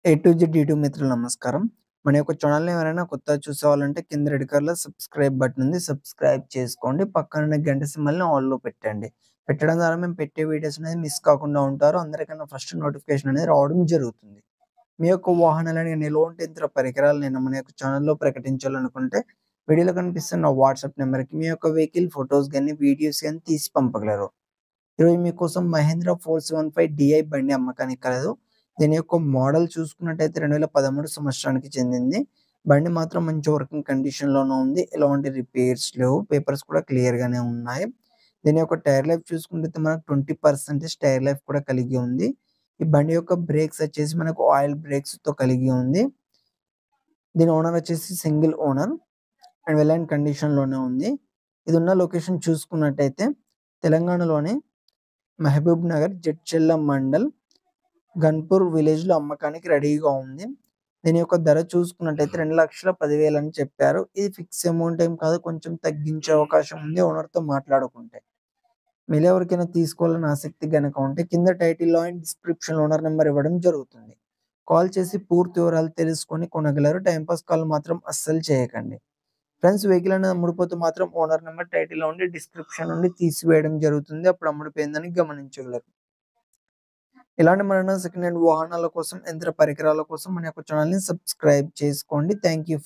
A to Z YouTube మిత్రులు నమస్కారం. మన యొక్క ఛానెల్‌ని ఎవరైనా కొత్తగా చూసేవాళ్ళంటే కింద రెడ్ కలర్‌లో సబ్స్క్రైబ్ బటన్ ఉంది. సబ్స్క్రైబ్ చేసుకోండి. పక్కనున్న గంట సింబల్‌ని ఆల్‌లో పెట్టండి. పెట్టడం ద్వారా మేము పెట్టే వీడియోస్ అనేది మిస్ కాకుండా ఉంటారు. అందరికన్నా ఫస్ట్ నోటిఫికేషన్ అనేది రావడం జరుగుతుంది. మీ యొక్క వాహనాలని నిల్వ ఉంటే ఇతర పరికరాలు నేను మన యొక్క ఛానెల్‌లో ప్రకటించాలనుకుంటే వీడియోలో కనిపిస్తున్న వాట్సాప్ నంబర్‌కి మీ యొక్క వెహికల్ ఫోటోస్ గాని, వీడియోస్ గాని తీసి పంపగలరు. ఈరోజు మీకోసం మహేంద్ర 475 డీఐ బండి అమ్మకానికి కలదు. దీని యొక్క మోడల్ చూసుకున్నట్టయితే 2013 సంవత్సరానికి చెందింది. బండి మాత్రం మంచి వర్కింగ్ కండిషన్‌లోనే ఉంది. ఎలాంటి రిపేర్స్ లేవు. పేపర్స్ కూడా క్లియర్‌గానే ఉన్నాయి. దీని యొక్క టైర్ లైఫ్ చూసుకుంటే మనకు 20% టైర్ లైఫ్ కూడా కలిగి ఉంది. ఈ బండి యొక్క బ్రేక్స్ వచ్చేసి మనకు ఆయిల్ బ్రేక్స్‌తో కలిగి ఉంది. దీని ఓనర్ వచ్చేసి single owner and well and కండిషన్‌లోనే ఉంది. ఇది ఉన్న లొకేషన్ చూసుకున్నట్టయితే తెలంగాణలోని మహబూబ్ నగర్, జడ్చర్ల మండల్, గన్పూర్ విలేజ్‌లో అమ్మకానికి రెడీగా ఉంది. దీని యొక్క ధర చూసుకున్నట్టయితే 2,10,000 అని చెప్పారు. ఇది ఫిక్స్ అమౌంట్ ఏం కాదు. కొంచెం తగ్గించే అవకాశం ఉంది ఓనర్‌తో మాట్లాడుకుంటే. మీలో ఎవరికైనా తీసుకోవాలని ఆసక్తి గనక ఉంటే కింద టైటిల్‌లో అండ్ డిస్క్రిప్షన్‌లో ఓనర్ నంబర్ ఇవ్వడం జరుగుతుంది. కాల్ చేసి పూర్తి వివరాలు తెలుసుకొని కొనగలరు. టైమ్ పాస్ కాల్ మాత్రం అస్సలు చేయకండి. ఫ్రెండ్స్ వెహికల్ అనేది అమ్ముడుపోతే మాత్రం ఓనర్ నంబర్ టైటిల్‌లో ఉండి డిస్క్రిప్షన్ నుండి తీసివేయడం జరుగుతుంది. అప్పుడు అమ్ముడుపోయిందని గమనించగలరు. ఇలాంటి మరెన్నో సెకండ్ హ్యాండ్ వాహనాల కోసం, యంత్ర పరికరాల కోసం మన యొక్క ఛానెల్‌ని సబ్స్క్రైబ్ చేసుకోండి. Thank you for